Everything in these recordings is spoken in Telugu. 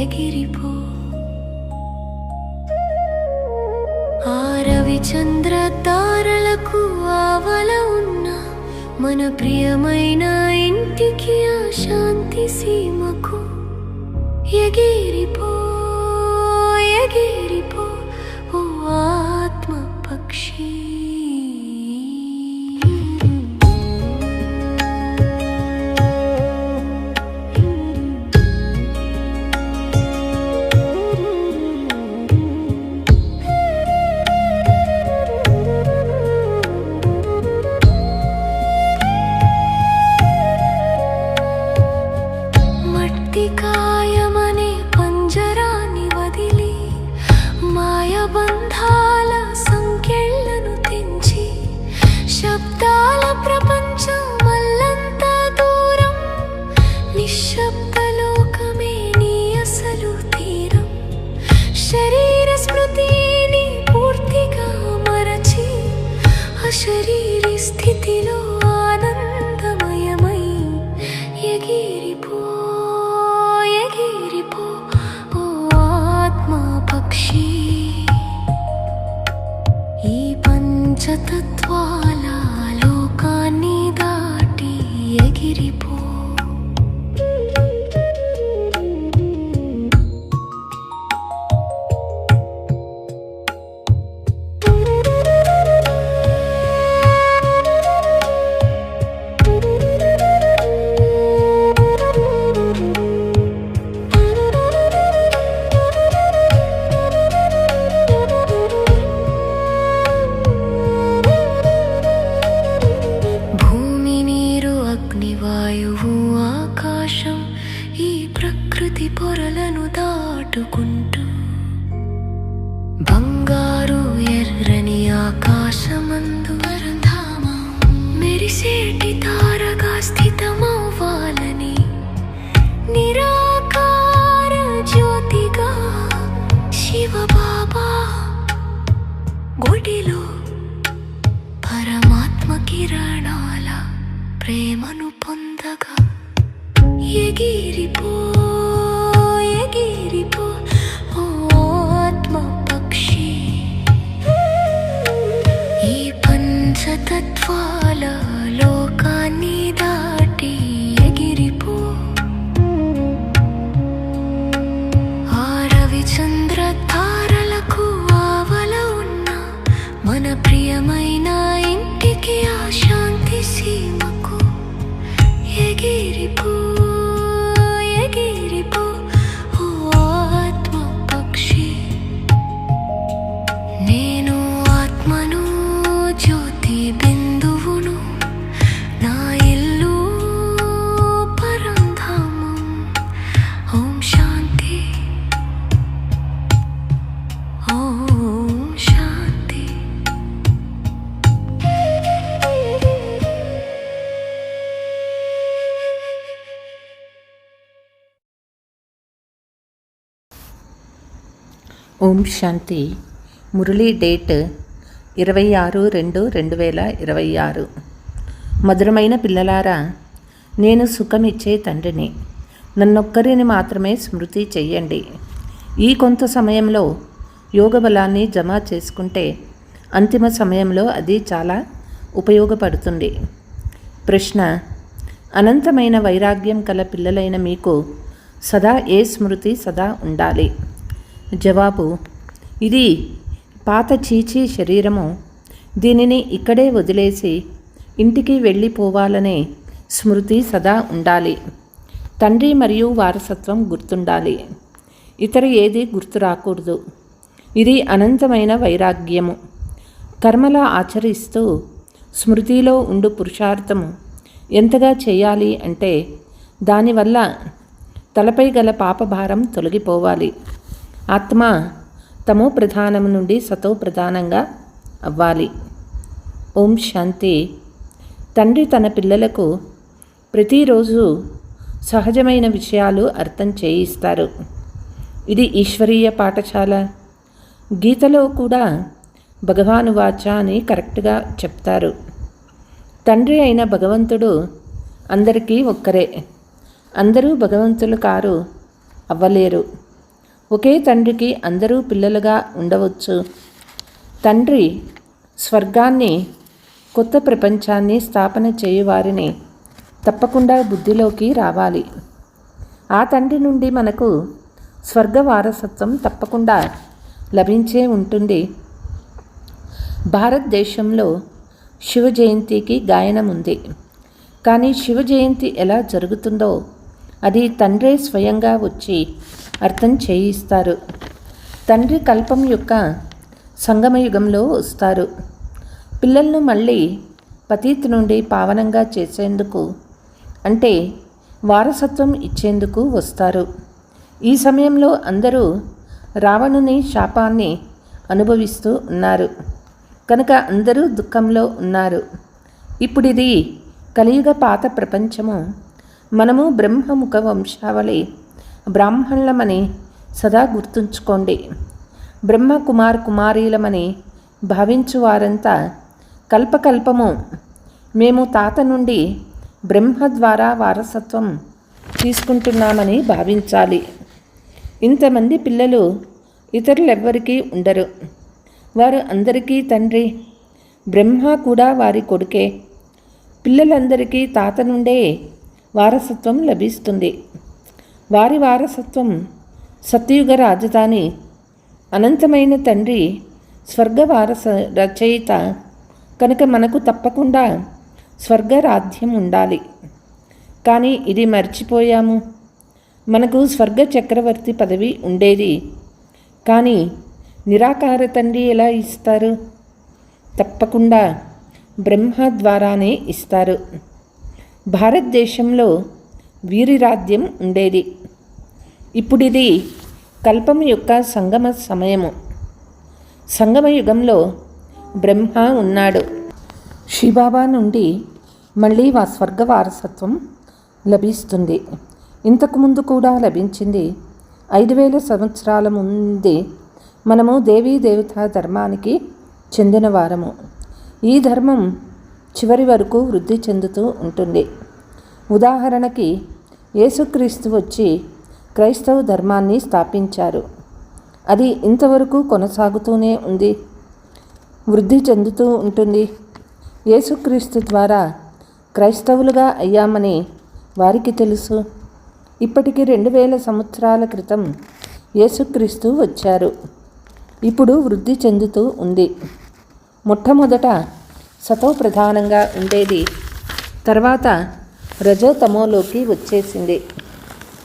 ఎగిరిపో. ఆ రవిచంద్ర తారలకు ఆవల ఉన్న మన ప్రియమైన ఇంటికి, ఆ శాంతి సీమకు ఎగిరిపో ఎగిరిపో ఓ ఆత్మ పక్షి. కాయమనే పంజరాన్ని వదిలి, మాయబంధాల సంకెళ్లను తెంచి, శబ్దాల ప్రపంచం మల్లంతా దూరం, నిశ్శబ్ద లోకమే నీ అసలు తీరం. శరీర స్మృతిని పూర్తిగా మరచి, అశరీరి స్థితిలో ఆనందమయమై ఎగిరిపో ఎగిరిపో ఓ ఆత్మ పక్షి. ఈ పంచతత్వాల లోకాన్ని దాటి ఎగిరిపో. వాయువు ఆకాశం ఈ ప్రకృతి పొరలను దాటుకుంటూ, బంగారు ఎర్రని ఆకాశమందు పరంధామం మెరిసేటి తారగా స్థితమవ్వాలని, నిరాకార జ్యోతిగా శివబాబా గుడిలో పరమాత్మ కిరణాల ప్రేమను పొందగా ఎగిరిపో ఎగిరిపో ఓ ఆత్మ పక్షి. ఈ పంచతత్వాల లోకాన్ని దాటి ఎగిరిపో. ఆ రవిచంద్ర తారలకు ఆవల ఉన్న మన ప్రియమైన ఇంటికి, ఆ శాంతి సీమకు ఎగిరిపో ఎగిరిపో ఓ ఆత్మ పక్షి. నేను ఆత్మను, జ్యోతి బిందువును, నా ఇల్లు పరంధామం. ఓం శాంతి ఓం శాంతి. ఓం శాంతి. మురళీ డేట్ 26/2/2026. మధురమైన పిల్లలారా, నేను సుఖమిచ్చే తండ్రిని. నన్నొక్కరిని మాత్రమే స్మృతి చెయ్యండి. ఈ కొంత సమయంలో యోగ బలాన్ని జమ చేసుకుంటే అంతిమ సమయంలో అది చాలా ఉపయోగపడుతుంది. ప్రశ్న: అనంతమైన వైరాగ్యం కల పిల్లలైన మీకు సదా ఏ స్మృతి సదా ఉండాలి? జవాబు: ఇది పాత చీచీ శరీరము, దీనిని ఇక్కడే వదిలేసి ఇంటికి వెళ్ళిపోవాలనే స్మృతి సదా ఉండాలి. తండ్రి మరియు వారసత్వం గుర్తుండాలి. ఇతర ఏది గుర్తు రాకూడదు. ఇది అనంతమైన వైరాగ్యము. కర్మల ఆచరిస్తూ స్మృతిలో ఉండు పురుషార్థము ఎంతగా చేయాలి అంటే, దానివల్ల తలపై గల పాపభారం తొలగిపోవాలి. ఆత్మ తమో ప్రధానం నుండి సతో ప్రధానంగా అవ్వాలి. ఓం శాంతి. తండ్రి తన పిల్లలకు ప్రతిరోజు సహజమైన విషయాలు అర్థం చేయిస్తారు. ఇది ఈశ్వరీయ పాఠశాల. గీతలో కూడా భగవానువాచ అని కరెక్ట్గా చెప్తారు. తండ్రి అయిన భగవంతుడు అందరికీ ఒక్కరే. అందరూ భగవంతులు కారు అవ్వలేరు. ఒకే తండ్రికి అందరూ పిల్లలుగా ఉండవచ్చు. తండ్రి స్వర్గాన్ని, కొత్త ప్రపంచాన్ని స్థాపన చేయువారిని తప్పకుండా బుద్ధిలోకి రావాలి. ఆ తండ్రి నుండి మనకు స్వర్గ వారసత్వం తప్పకుండా లభించే ఉంటుంది. భారతదేశంలో శివ జయంతికి గాయనం ఉంది. కానీ శివ జయంతి ఎలా జరుగుతుందో అది తండ్రే స్వయంగా వచ్చి అర్థం చేయిస్తారు. తండ్రి కల్పం యొక్క సంగమయుగంలో వస్తారు. పిల్లలను మళ్ళీ పతీత్ నుండి పావనంగా చేసేందుకు, అంటే వారసత్వం ఇచ్చేందుకు వస్తారు. ఈ సమయంలో అందరూ రావణుని శాపాన్ని అనుభవిస్తూ ఉన్నారు కనుక అందరూ దుఃఖంలో ఉన్నారు. ఇప్పుడిది కలియుగ పాత ప్రపంచము. మనము బ్రహ్మముఖ వంశావళి బ్రాహ్మణులమని సదా గుర్తుంచుకోండి. బ్రహ్మ కుమారీలమని భావించువారంతా కల్పకల్పము మేము తాత నుండి బ్రహ్మ ద్వారా వారసత్వం తీసుకుంటున్నామని భావించాలి. ఇంతమంది పిల్లలు ఇతరులెవ్వరికీ ఉండరు. వారు అందరికీ తండ్రి. బ్రహ్మ కూడా వారి కొడుకే. పిల్లలందరికీ తాత నుండే వారసత్వం లభిస్తుంది. వారి వారసత్వం సత్యయుగ రాజధాని, అనంతమైన తండ్రి, స్వర్గ వారస రచయిత కనుక మనకు తప్పకుండా స్వర్గరాధ్యం ఉండాలి. కానీ ఇది మర్చిపోయాము. మనకు స్వర్గ చక్రవర్తి పదవి ఉండేది. కానీ నిరాకార తండ్రి ఎలా ఇస్తారు? తప్పకుండా బ్రహ్మ ద్వారానే ఇస్తారు. భారతదేశంలో వీరి రాజ్యం ఉండేది. ఇప్పుడిది కల్పం యొక్క సంగమ సమయము. సంగమయుగంలో బ్రహ్మ ఉన్నాడు. శివబాబా నుండి మళ్ళీ స్వర్గ వారసత్వం లభిస్తుంది. ఇంతకుముందు కూడా లభించింది. 5000 సంవత్సరాల ముందే మనము దేవీ దేవతా ధర్మానికి చెందిన వారము. ఈ ధర్మం చివరి వరకు వృద్ధి చెందుతూ ఉంటుంది. ఉదాహరణకి యేసుక్రీస్తు వచ్చి క్రైస్తవ ధర్మాన్ని స్థాపించారు. అది ఇంతవరకు కొనసాగుతూనే ఉంది, వృద్ధి చెందుతూ ఉంటుంది. యేసుక్రీస్తు ద్వారా క్రైస్తవులుగా అయ్యామని వారికి తెలుసు. ఇప్పటికి 2000 సంవత్సరాల క్రితం యేసుక్రీస్తు వచ్చారు. ఇప్పుడు వృద్ధి చెందుతూ ఉంది. మొట్టమొదట సతో ప్రధానంగా ఉండేది, తర్వాత రజోతమోలోకి వచ్చేసింది.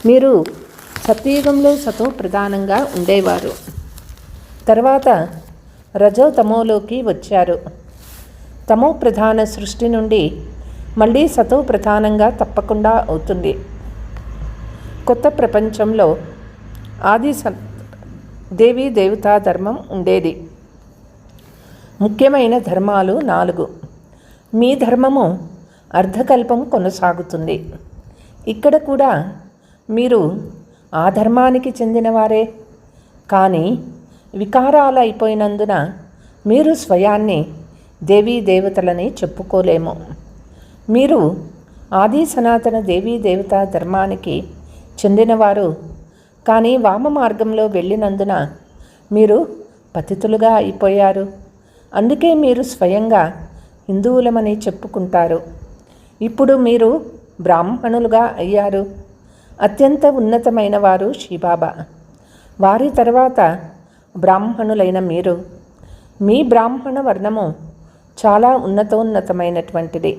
మీరు సత్యయుగంలో సతో ప్రధానంగా ఉండేవారు, తర్వాత రజోతమోలోకి వచ్చారు. తమో ప్రధాన సృష్టి నుండి మళ్ళీ సతో ప్రధానంగా తప్పకుండా అవుతుంది. కొత్త ప్రపంచంలో ఆది దేవీ దేవతా ధర్మం ఉండేది. ముఖ్యమైన ధర్మాలు 4. మీ ధర్మము అర్ధకల్పం కొనసాగుతుంది. ఇక్కడ కూడా మీరు ఆ ధర్మానికి చెందినవారే. కానీ వికారాలు అయిపోయినందున మీరు స్వయాన్ని దేవీ దేవతలని చెప్పుకోలేము. మీరు ఆది సనాతన దేవీ దేవతా ధర్మానికి చెందినవారు. కానీ వామ మార్గంలో వెళ్ళినందున మీరు పతితులుగా అయిపోయారు. అందుకే మీరు స్వయంగా హిందువులమని చెప్పుకుంటారు. ఇప్పుడు మీరు బ్రాహ్మణులుగా అయ్యారు. అత్యంత ఉన్నతమైన వారు శివబాబా. వారి తర్వాత బ్రాహ్మణులైన మీరు. మీ బ్రాహ్మణ వర్ణము చాలా ఉన్నతమైనటువంటిది.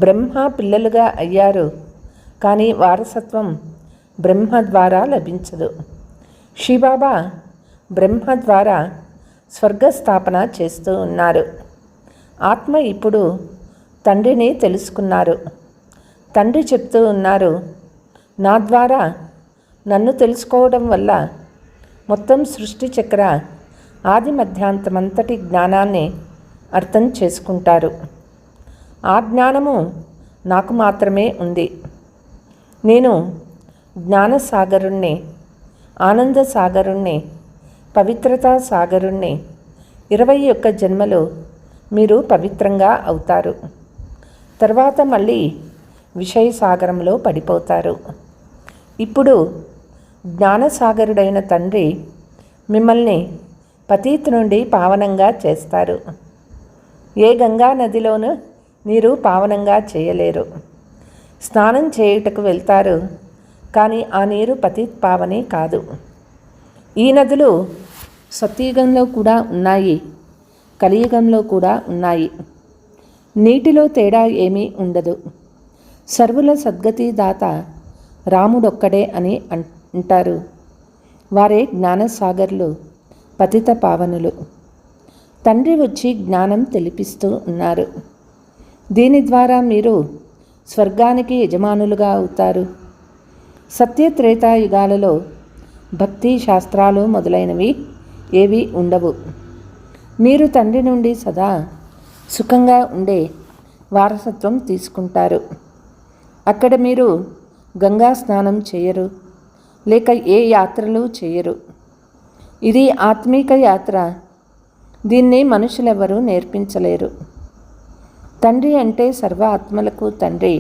బ్రహ్మ పిల్లలుగా అయ్యారు. కానీ వారసత్వం బ్రహ్మ ద్వారా లభించదు. శివబాబా బ్రహ్మ ద్వారా స్వర్గస్థాపన చేస్తూ ఉన్నారు. ఆత్మ ఇప్పుడు తండ్రిని తెలుసుకున్నారు. తండ్రి చెప్తూ ఉన్నారు, నా ద్వారా నన్ను తెలుసుకోవడం వల్ల మొత్తం సృష్టి చక్ర ఆది మధ్యాంతమంతటి జ్ఞానాన్ని అర్థం చేసుకుంటారు. ఆ జ్ఞానము నాకు మాత్రమే ఉంది. నేను జ్ఞానసాగరుణ్ణి, ఆనంద సాగరుణ్ణి, పవిత్రతా సాగరుణ్ణి. 21 జన్మలు మీరు పవిత్రంగా అవుతారు. తర్వాత మళ్ళీ విషయ సాగరంలో పడిపోతారు. ఇప్పుడు జ్ఞానసాగరుడైన తండ్రి మిమ్మల్ని పతీత్ నుండి పావనంగా చేస్తారు. ఏ గంగా నదిలోనూ నీరు పావనంగా చేయలేరు. స్నానం చేయుటకు వెళ్తారు, కానీ ఆ నీరు పతీత్ పావని కాదు. ఈ నదులు సత్యుగంలో కూడా ఉన్నాయి, కలియుగంలో కూడా ఉన్నాయి. నీటిలో తేడా ఏమీ ఉండదు. సర్వుల సద్గతి దాత రాముడొక్కడే అని అంటారు. వారే జ్ఞానసాగర్లు, పతిత పావనులు. తండ్రి వచ్చి జ్ఞానం తెలిపిస్తూ ఉన్నారు. దీని ద్వారా మీరు స్వర్గానికి యజమానులుగా అవుతారు. సత్యత్రేతాయుగాలలో భక్తి శాస్త్రాలు మొదలైనవి ఏవి ఉండవు. మీరు తండ్రి నుండి సదా సుఖంగా ఉండే వారసత్వం తీసుకుంటారు. అక్కడ మీరు గంగా స్నానం చేయరు, లేక ఏ యాత్రలు చేయరు. ఇది ఆత్మీక యాత్ర. దీన్ని మనుషులెవరూ నేర్పించలేరు. తండ్రి అంటే సర్వ ఆత్మలకు తండ్రి.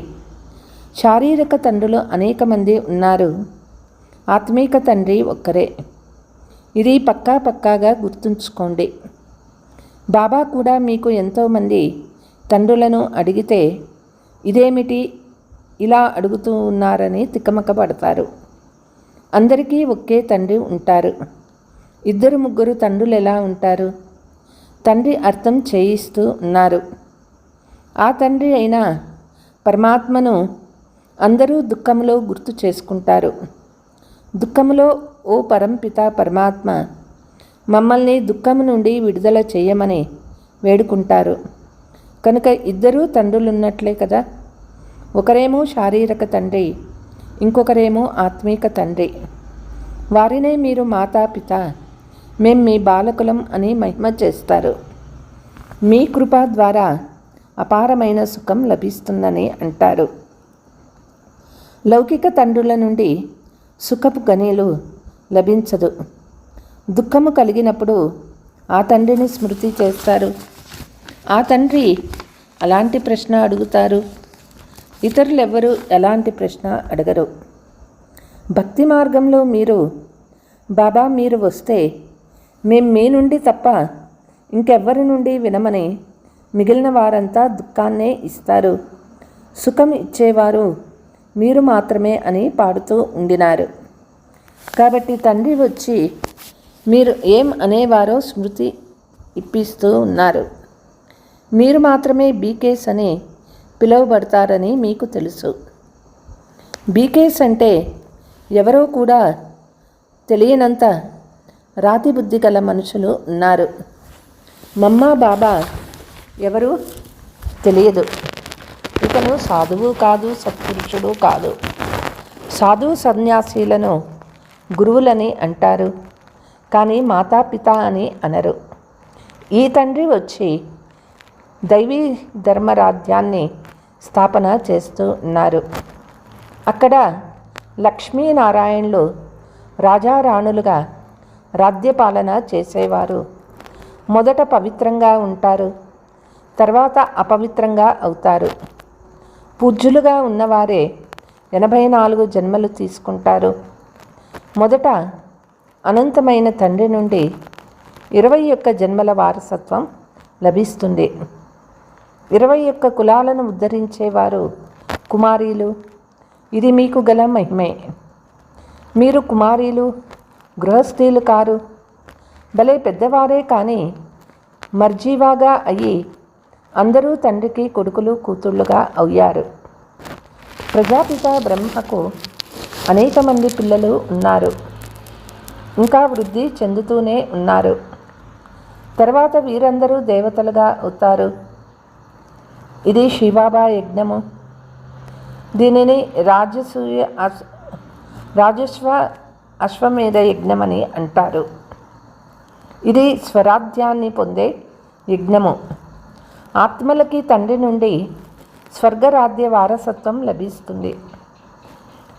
శారీరక తండ్రులు అనేక మంది ఉన్నారు, ఆత్మీక తండ్రి ఒక్కరే. ఇది పక్కాగా గుర్తుంచుకోండి. బాబా కూడా మీకు ఎంతోమంది తండ్రులను అడిగితే ఇదేమిటి ఇలా అడుగుతూ ఉన్నారని తికమక పడతారు. అందరికీ ఒకే తండ్రి ఉంటారు. 2-3 తండ్రులు ఎలా ఉంటారు? తండ్రి అర్థం చేయిస్తూ ఉన్నారు. ఆ తండ్రి అయిన పరమాత్మను అందరూ దుఃఖంలో గుర్తు చేసుకుంటారు. దుఃఖంలో ఓ పరంపిత పరమాత్మ మమ్మల్ని దుఃఖం నుండి విడుదల చేయమని వేడుకుంటారు. కనుక 2 తండ్రులున్నట్లే కదా. ఒకరేమో శారీరక తండ్రి, ఇంకొకరేమో ఆత్మీక తండ్రి. వారినే మీరు మాతాపిత, మేం మీ బాలకులం అని మహిమ చేస్తారు. మీ కృప ద్వారా అపారమైన సుఖం లభిస్తుందని అంటారు. లౌకిక తండ్రుల నుండి సుఖపు గనీలు లభించదు. దుఃఖము కలిగినప్పుడు ఆ తండ్రిని స్మృతి చేస్తారు. ఆ తండ్రి అలాంటి ప్రశ్న అడుగుతారు. ఇతరులెవ్వరూ ఎలాంటి ప్రశ్న అడగరు. భక్తి మార్గంలో మీరు బాబా మీరు వస్తే మేం మీ నుండి తప్ప ఇంకెవ్వరి నుండి వినమని మిగిలిన వారంతా దుఃఖాన్నే ఇస్తారు. సుఖం ఇచ్చేవారు మీరు మాత్రమే అని పాడుతూ ఉండినారు. కాబట్టి తండ్రి వచ్చి మీరు ఏం అనేవారో స్మృతి ఇప్పిస్తూ ఉన్నారు. మీరు మాత్రమే బీకేస్ అని పిలువబడతారని మీకు తెలుసు. బీకేస్ అంటే ఎవరో కూడా తెలియనంత రాతి బుద్ధి గల మనుషులు ఉన్నారు. మమ్మా బాబా ఎవరు తెలియదు. ఇతను సాధువు కాదు, సత్పురుషుడు కాదు. సాధు సన్యాసీలను గురువులని అంటారు, కానీ మాతాపిత అని అనరు. ఈ తండ్రి వచ్చి దైవీ ధర్మరాజ్యాన్ని స్థాపన చేస్తూ ఉన్నారు. అక్కడ లక్ష్మీనారాయణులు రాజారాణులుగా రాజ్యపాలన చేసేవారు. మొదట పవిత్రంగా ఉంటారు, తర్వాత అపవిత్రంగా అవుతారు. పూజ్యులుగా ఉన్నవారే 84 జన్మలు తీసుకుంటారు. మొదట అనంతమైన తండ్రి నుండి 21 జన్మల వారసత్వం లభిస్తుంది. 21 కులాలను ఉద్ధరించేవారు కుమారీలు. ఇది మీకు గల మహిమే. మీరు కుమారీలు, గృహస్థీలు కారు. భలే పెద్దవారే కానీ మర్జీవాగా అయ్యి అందరూ తండ్రికి కొడుకులు కూతుళ్ళుగా అయ్యారు. ప్రజాపిత బ్రహ్మకు అనేక మంది పిల్లలు ఉన్నారు, ఇంకా వృద్ధి చెందుతూనే ఉన్నారు. తర్వాత వీరందరూ దేవతలుగా అవుతారు. ఇది శివబాబా యజ్ఞము. దీనిని రాజస్వ అశ్వమేధ యజ్ఞమని అంటారు. ఇది స్వరాజ్యాన్ని పొందే యజ్ఞము. ఆత్మలకి తండ్రి నుండి స్వర్గరాజ్య వారసత్వం లభిస్తుంది.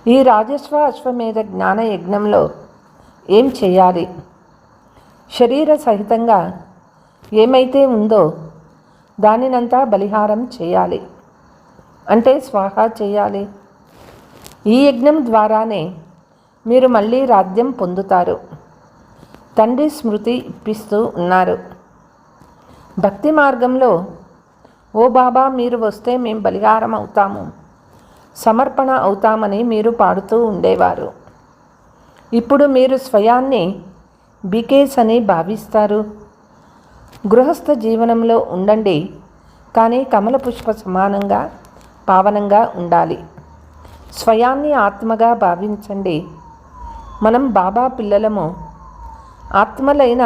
ఈ రాజస్వ అశ్వమేధ జ్ఞాన యజ్ఞంలో ఏం చేయాలి? శరీర సహితంగా ఏమైతే ఉందో దానినంతా బలిహారం చేయాలి, అంటే స్వాహా చేయాలి. ఈ యజ్ఞం ద్వారానే మీరు మళ్ళీ రాజ్యం పొందుతారు. తండ్రి స్మృతి ఇప్పిస్తూ ఉన్నారు. భక్తి మార్గంలో ఓ బాబా మీరు వస్తే మేం బలిహారం అవుతాము, సమర్పణ అవుతామని మీరు పాడుతూ ఉండేవారు. ఇప్పుడు మీరు స్వయాన్ని బికేస్ అని భావిస్తారు. గృహస్థ జీవనంలో ఉండండి, కానీ కమల పుష్ప సమానంగా పావనంగా ఉండాలి. స్వయాన్ని ఆత్మగా భావించండి. మనం బాబా పిల్లలము. ఆత్మలైన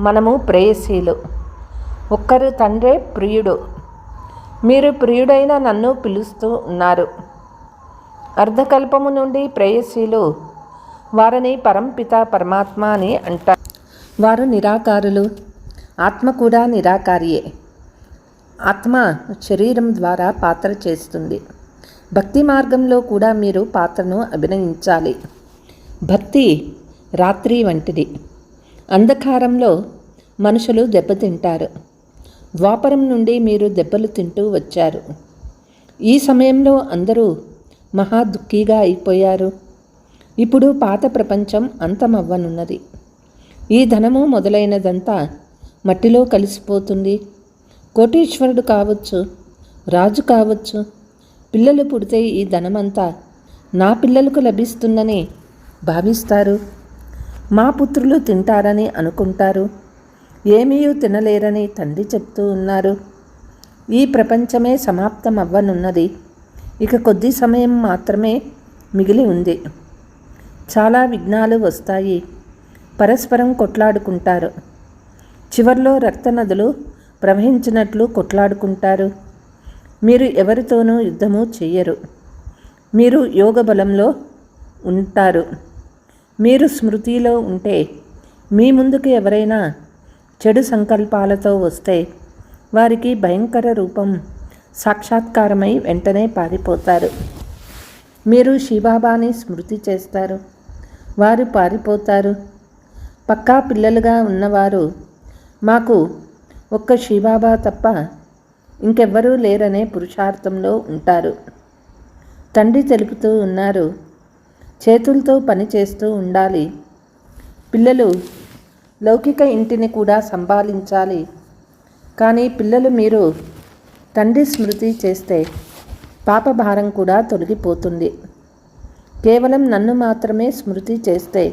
మనము ప్రేయసీలు. ఒక్కరు తండ్రే ప్రియుడు. మీరు ప్రియుడైన నన్ను పిలుస్తూ ఉన్నారు. అర్ధకల్పము నుండి ప్రేయసీలు. వారిని పరంపిత పరమాత్మ అని అంటారు. వారు నిరాకారులు. ఆత్మ కూడా నిరాకారియే. ఆత్మ శరీరం ద్వారా పాత్ర చేస్తుంది. భక్తి మార్గంలో కూడా మీరు పాత్రను అభినయించాలి. భక్తి రాత్రి వంటిది. అంధకారంలో మనుషులు దెబ్బతింటారు. ద్వాపరం నుండి మీరు దెబ్బలు తింటూ వచ్చారు. ఈ సమయంలో అందరూ మహా దుఃఖీగా అయిపోయారు. ఇప్పుడు పాత ప్రపంచం అంతమవ్వనున్నది. ఈ ధనము మొదలైనదంతా మట్టిలో కలిసిపోతుంది. కోటీశ్వరుడు కావచ్చు, రాజు కావచ్చు, పిల్లలు పుడితే ఈ ధనమంతా నా పిల్లలకు లభిస్తుందని భావిస్తారు. మా పుత్రులు తింటారని అనుకుంటారు. ఏమీ తినలేరని తండ్రి చెప్తూ ఉన్నారు. ఈ ప్రపంచమే సమాప్తం అవ్వనున్నది. ఇక కొద్ది సమయం మాత్రమే మిగిలి ఉంది. చాలా విఘ్నాలు వస్తాయి. పరస్పరం కొట్లాడుకుంటారు. చివర్లో రక్త నదులు ప్రవహించినట్లు కొట్లాడుకుంటారు. మీరు ఎవరితోనూ యుద్ధము చెయ్యరు. మీరు యోగ బలంలో ఉంటారు. మీరు స్మృతిలో ఉంటే మీ ముందుకు ఎవరైనా చెడు సంకల్పాలతో వస్తే వారికి భయంకర రూపం సాక్షాత్కారమై వెంటనే పారిపోతారు. మీరు శివబాబాని స్మృతి చేస్తారు. వారు పారిపోతారు. పక్కా పిల్లలుగా ఉన్నవారు మాకు ఒక్క శివబాబా తప్ప ఇంకెవ్వరూ లేరనే పురుషార్థంలో ఉంటారు. తండ్రి తెలుపుతూ ఉన్నారు, చేతులతో పని చేస్తూ ఉండాలి. పిల్లలు లౌకిక ఇంటిని కూడా సంభాళించాలి. కానీ పిల్లలు మీరు తండ్రి స్మృతి చేస్తే పాపభారం కూడా తొలగిపోతుంది. కేవలం నన్ను మాత్రమే స్మృతి చేస్తే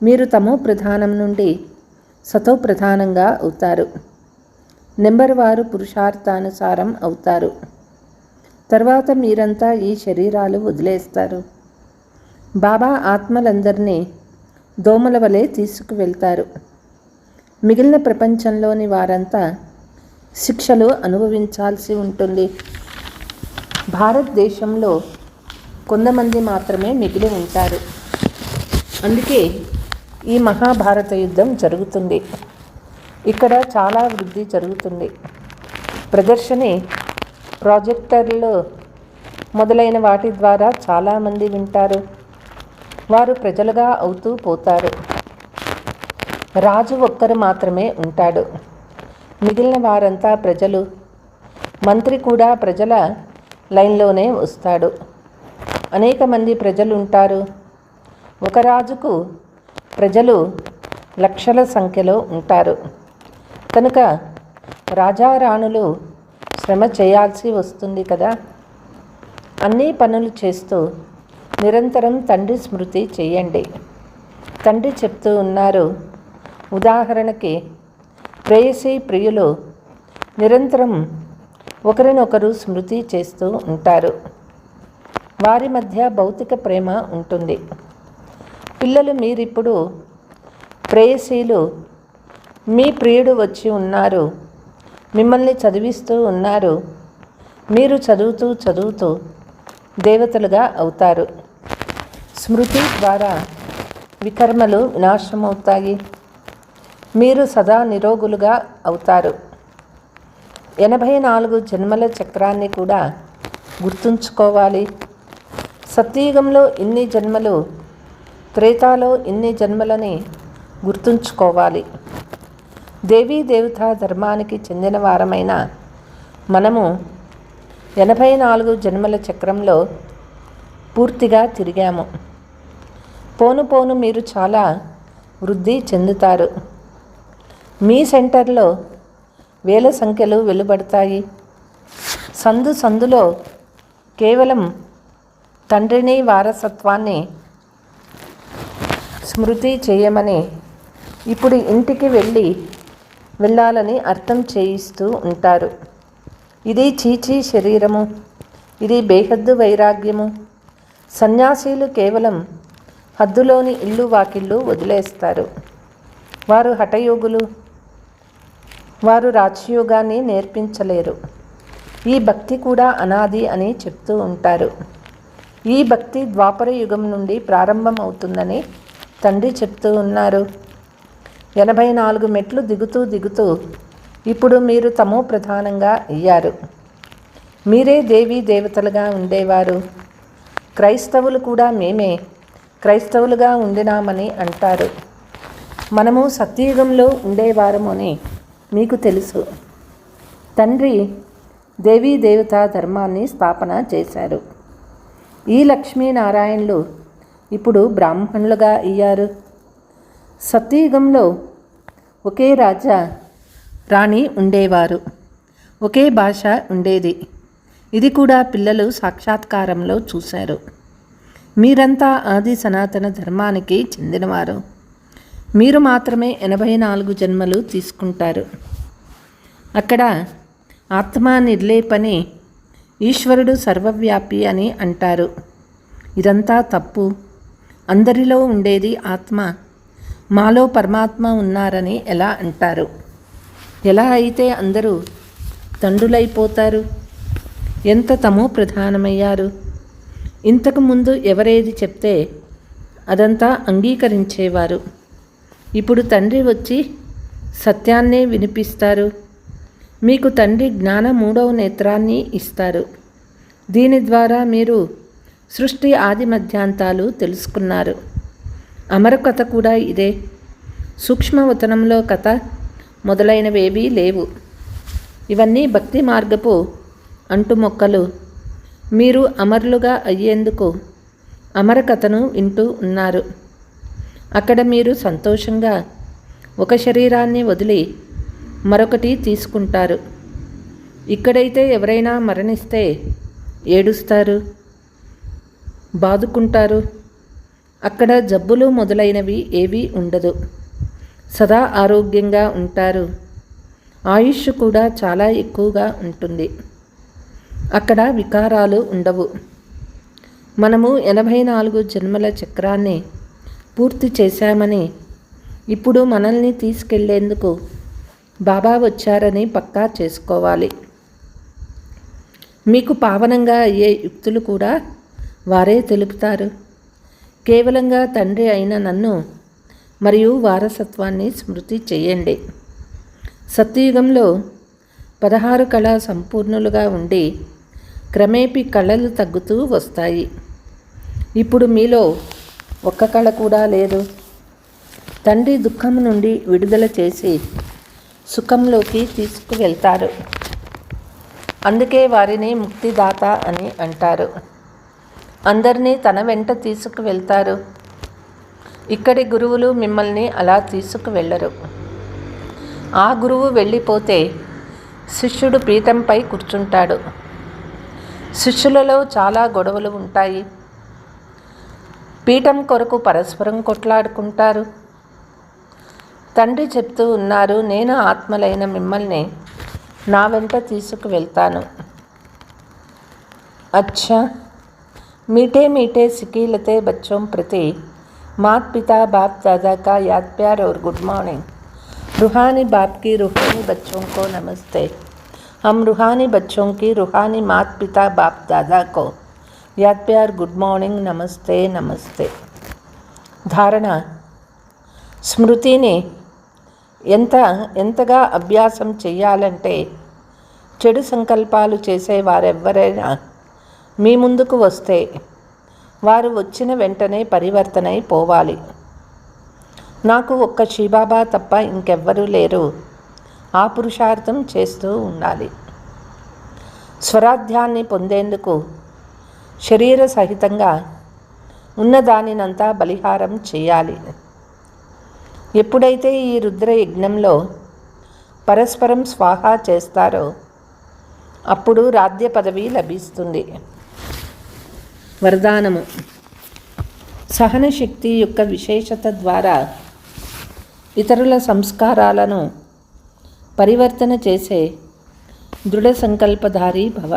మీరు తమో ప్రధానం నుండి సతో ప్రధానంగా అవుతారు. నెంబర్ వారు పురుషార్థానుసారం అవుతారు. తర్వాత మీరంతా ఈ శరీరాలు వదిలేస్తారు. బాబా ఆత్మలందరినీ దోమల వలె తీసుకువెళ్తారు. మిగిలిన ప్రపంచంలోని వారంతా శిక్షలు అనుభవించాల్సి ఉంటుంది. భారతదేశంలో కొంతమంది మాత్రమే మిగిలి ఉంటారు. అందుకే ఈ మహాభారత యుద్ధం జరుగుతుంది. ఇక్కడ చాలా వృద్ధి జరుగుతుంది. ప్రదర్శని, ప్రాజెక్టర్లు మొదలైన వాటి ద్వారా చాలామంది వింటారు. వారు ప్రజలుగా అవుతూ పోతారు. రాజు ఒక్కరు మాత్రమే ఉంటాడు. మిగిలిన వారంతా ప్రజలు. మంత్రి కూడా ప్రజల లైన్లోనే వస్తాడు. అనేక మంది ప్రజలు ఉంటారు. ఒక రాజుకు ప్రజలు లక్షల సంఖ్యలో ఉంటారు. కనుక రాజారాణులు శ్రమ చేయాల్సి వస్తుంది కదా. అన్ని పనులు చేస్తూ నిరంతరం తండ్రి స్మృతి చేయండి. తండ్రి చెప్తూ ఉన్నారు, ఉదాహరణకి ప్రేయసి ప్రియులు నిరంతరం ఒకరినొకరు స్మృతి చేస్తూ ఉంటారు. వారి మధ్య భౌతిక ప్రేమ ఉంటుంది. పిల్లలు మీరిప్పుడు ప్రేయసీలు. మీ ప్రియుడు వచ్చి ఉన్నారు. మిమ్మల్ని చదివిస్తూ ఉన్నారు. మీరు చదువుతూ చదువుతూ దేవతలుగా అవుతారు. స్మృతి ద్వారా వికర్మలు వినాశమవుతాయి. మీరు సదా నిరోగులుగా అవుతారు. 84 జన్మల చక్రాన్ని కూడా గుర్తుంచుకోవాలి. సత్యయుగంలో ఇన్ని జన్మలు, త్రేతాలో ఇన్ని జన్మలని గుర్తుంచుకోవాలి. దేవీ దేవతా ధర్మానికి చెందిన వారమైన మనము 84 జన్మల చక్రంలో పూర్తిగా తిరిగాము. పోను పోను మీరు చాలా వృద్ధి చెందుతారు. మీ సెంటర్లో వేల సంఖ్యలు వెలువడతాయి. సందు సందులో కేవలం తండ్రిని, వారసత్వాన్ని స్మృతి చేయమని, ఇప్పుడు ఇంటికి వెళ్ళాలని అర్థం చేయిస్తూ ఉంటారు. ఇది చీచీ శరీరము, ఇది బేహద్దు వైరాగ్యము. సన్యాసీలు కేవలం హద్దులోని ఇల్లు వాకిళ్ళు వదిలేస్తారు. వారు హఠయోగులు. వారు రాజయోగాన్ని నేర్పించలేరు. ఈ భక్తి కూడా అనాది అని చెప్తూ ఉంటారు. ఈ భక్తి ద్వాపర యుగం నుండి ప్రారంభమవుతుందని తండ్రి చెప్తూ ఉన్నారు. 84 మెట్లు దిగుతూ ఇప్పుడు మీరు తమో ప్రధానంగా అయ్యారు. మీరే దేవీ దేవతలుగా ఉండేవారు. క్రైస్తవులు కూడా మేమే క్రైస్తవులుగా ఉండినామని అంటారు. మనము సత్యయుగంలో ఉండేవారము అని మీకు తెలుసు. తండ్రి దేవీ దేవతా ధర్మాన్ని స్థాపన చేశారు. ఈ లక్ష్మీనారాయణులు ఇప్పుడు బ్రాహ్మణులుగా అయ్యారు. సత్యయుగంలో ఒకే రాజా రాణి ఉండేవారు. ఒకే భాష ఉండేది. ఇది కూడా పిల్లలు సాక్షాత్కారంలో చూశారు. మీరంతా ఆది సనాతన ధర్మానికి చెందినవారు. మీరు మాత్రమే 84 జన్మలు తీసుకుంటారు. అక్కడ ఆత్మ నిర్లేపని, ఈశ్వరుడు సర్వవ్యాపి అని అంటారు. ఇదంతా తప్పు. అందరిలో ఉండేది ఆత్మ. మాలో పరమాత్మ ఉన్నారని ఎలా అంటారు? ఎలా అయితే అందరూ తండ్రులైపోతారు? ఎంత తమో ప్రధానమయ్యారు. ఇంతకుముందు ఎవరేది చెప్తే అదంతా అంగీకరించేవారు. ఇప్పుడు తండ్రి వచ్చి సత్యాన్నే వినిపిస్తారు. మీకు తండ్రి జ్ఞాన 3వ నేత్రాన్ని ఇస్తారు. దీని ద్వారా మీరు సృష్టి ఆది మధ్యాంతాలు తెలుసుకున్నారు. అమర కథ కూడా ఇదే. సూక్ష్మవతనంలో కథ మొదలైనవేవీ లేవు. ఇవన్నీ భక్తి మార్గపు అంటుమొక్కలు. మీరు అమరులుగా అయ్యేందుకు అమర కథను వింటూ ఉన్నారు. అక్కడ మీరు సంతోషంగా ఒక శరీరాన్ని వదిలి మరొకటి తీసుకుంటారు. ఇక్కడైతే ఎవరైనా మరణిస్తే ఏడుస్తారు, బాదుకుంటారు. అక్కడ జబ్బులు మొదలైనవి ఏవీ ఉండదు. సదా ఆరోగ్యంగా ఉంటారు. ఆయుష్ కూడా చాలా ఎక్కువగా ఉంటుంది. అక్కడ వికారాలు ఉండవు. మనము 84 జన్మల చక్రాన్ని పూర్తి చేశామని, ఇప్పుడు మనల్ని తీసుకెళ్లేందుకు బాబా వచ్చారని పక్కా చేసుకోవాలి. మీకు పావనంగా అయ్యే యుక్తులు కూడా వారే తెలుపుతారు. కేవలంగా తండ్రి అయిన నన్ను మరియు వారసత్వాన్ని స్మృతి చేయండి. సత్యయుగంలో 16 కళా సంపూర్ణులుగా ఉండి క్రమేపీ కళలు తగ్గుతూ వస్తాయి. ఇప్పుడు మీలో ఒక్క కళ కూడా లేదు. తండ్రి దుఃఖం నుండి విడుదల చేసి సుఖంలోకి తీసుకువెళ్తారు. అందుకే వారిని ముక్తిదాత అని అంటారు. అందరినీ తన వెంట తీసుకువెళ్తారు. ఇక్కడి గురువులు మిమ్మల్ని అలా తీసుకువెళ్ళరు. ఆ గురువు వెళ్ళిపోతే శిష్యుడు పీఠంపై కూర్చుంటాడు. శిష్యులలో చాలా గొడవలు ఉంటాయి. పీఠం కొరకు పరస్పరం కొట్లాడుకుంటారు. తండ్రి చెప్తూ ఉన్నారు, నేను ఆత్మలైన మిమ్మల్ని నా వెంట తీసుకువెళ్తాను. अच्छा मीठे मीठे सिकीलते बच्चों प्रति माता पिता बाप दादा का याद प्यार और गुड मॉर्निंग. रूहानी बाप की रूहानी बच्चों को नमस्ते. हम रूहानी बच्चों की रूहानी माता पिता बाप दादा को याद प्यार गुड मॉर्निंग नमस्ते नमस्ते. ధారణ: స్మృతిని ఎంతగా అభ్యాసం చేయాలంటే, చెడు సంకల్పాలు చేసే వారెవ్వరైనా మీ ముందుకు వస్తే వారు వచ్చిన వెంటనే పరివర్తనై పోవాలి. నాకు ఒక్క శివబాబా తప్ప ఇంకెవ్వరూ లేరు. ఆ పురుషార్థం చేస్తూ ఉండాలి. స్వరాధ్యాన్ని పొందేందుకు శరీర సహితంగా ఉన్నదానినంతా బలిహారం చేయాలి. ఎప్పుడైతే ఈ రుద్ర యజ్ఞంలో పరస్పరం స్వాహా చేస్తారో అప్పుడు రాజ్య పదవి లభిస్తుంది. వరదానము: సహనశక్తి యొక్క విశేషత ద్వారా ఇతరుల సంస్కారాలను పరివర్తన చేసే దృఢ సంకల్పధారి భవ.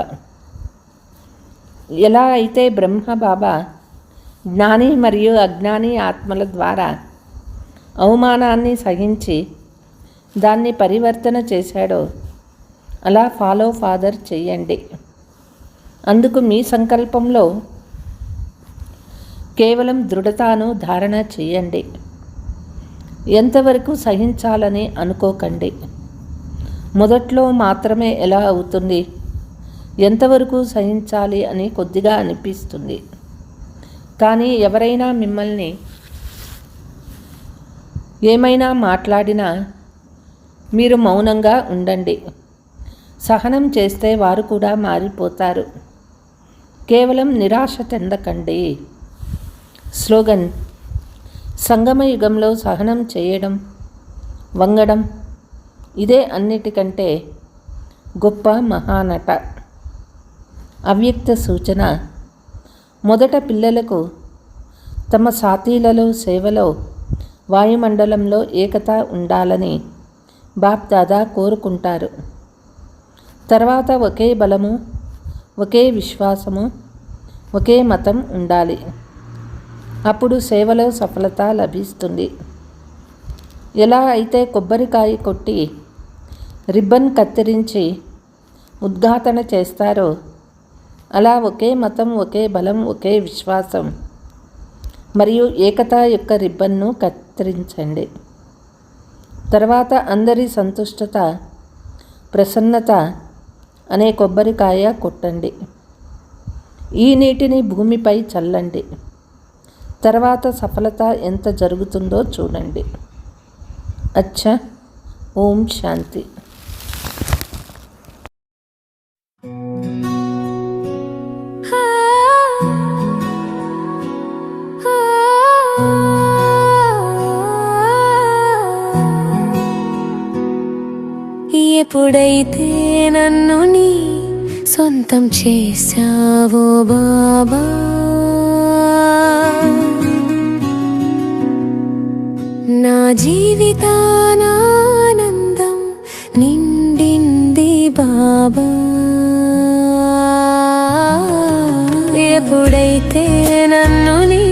ఎలా అయితే బ్రహ్మ బాబా జ్ఞాని మరియు అజ్ఞాని ఆత్మల ద్వారా అవమానాన్ని సహించి దాన్ని పరివర్తన చేశాడో అలా ఫాలో ఫాదర్ చెయ్యండి. అందుకు మీ సంకల్పంలో కేవలం దృఢతను ధారణ చెయ్యండి. ఎంతవరకు సహించాలని అనుకోకండి. మొదట్లో మాత్రమే ఎలా అవుతుంది, ఎంతవరకు సహించాలి అని కొద్దిగా అనిపిస్తుంది. కానీ ఎవరైనా మిమ్మల్ని ఏమైనా మాట్లాడినా మీరు మౌనంగా ఉండండి. సహనం చేస్తే వారు కూడా మారిపోతారు. కేవలం నిరాశ చెందకండి. స్లోగన్: సంగమ యుగంలో సహనం చేయడం, వంగడం ఇదే అన్నిటికంటే గొప్ప మహానట. అవ్యక్త సూచన: మొదట పిల్లలకు తమ సాతీలలో సేవలో వాయుమండలంలో ఏకత ఉండాలని బాప్ దాదా కోరుకుంటారు. తర్వాత ఒకే బలము, ఒకే విశ్వాసము, ఒకే మతం ఉండాలి. అప్పుడు సేవలో సఫలత లభిస్తుంది. ఎలా అయితే కొబ్బరికాయ కొట్టి రిబ్బన్ కత్తిరించి ఉద్ఘాటన చేస్తారో అలా ఒకే మతం, ఒకే బలం, ఒకే విశ్వాసం మరియు ఏకత యొక్క రిబ్బన్ను కత్తిరించండి. తర్వాత అందరి సంతుష్టత, ప్రసన్నత అనే కొబ్బరికాయ కొట్టండి. ఈ నీటిని భూమిపై చల్లండి. తర్వాత సఫలత ఎంత జరుగుతుందో చూడండి. అచ్చా. ఓం శాంతి. ఎప్పుడైతే నన్ను నీ సొంతం చేశావో బాబా, నా జీవితాన ఆనందం నిండింది బాబా. ఎప్పుడైతే నన్ను నీ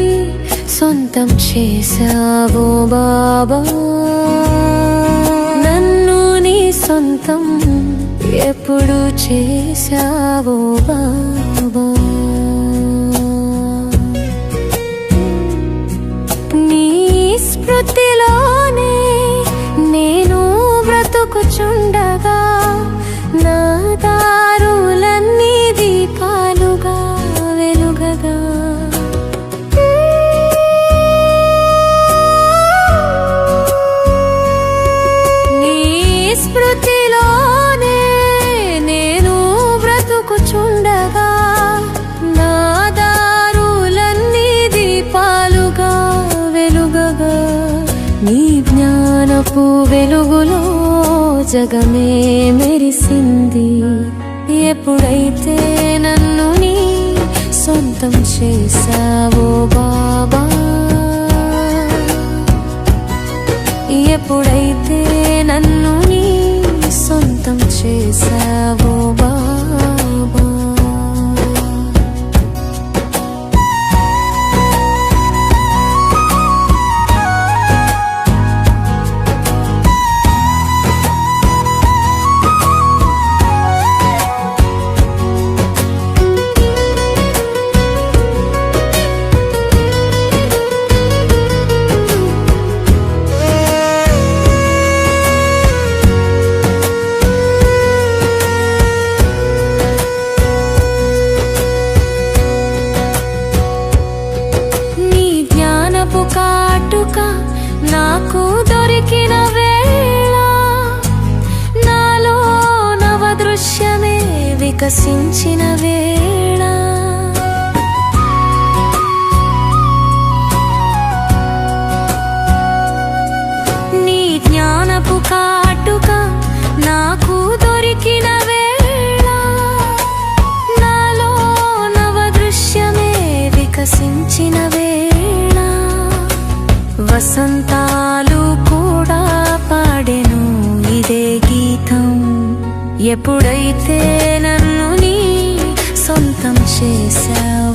సొంతం చేశావో బాబా, నన్ను నీ సొంతం ఎప్పుడు చేశావో బాబా. నీ స్మృతిలోనే నేను బ్రతుకుచుండగా నా దారులన్నీ దీపాలుగా వెలుగగా, నీ స్మృతిలోనే నేను బ్రతుకుచుండగా నా దారులన్నీ దీపాలుగా వెలుగగా, నీ జ్ఞానపు వెలుగులో జగమే మెరిసింది. ఎప్పుడైతే నన్ను నీ సొంతం చేశావో బాబా, ఎప్పుడైతే నన్ను నీ సొంతం చేశావో బాబా. నాకు దొరికిన వేళ నాలో నవ దృశ్యమే వికసించిన వేళ, వసంతాలు కూడా పాడెను ఇదే గీతం. ఎప్పుడైతే నన్ను నీ సొంతం చేశావు.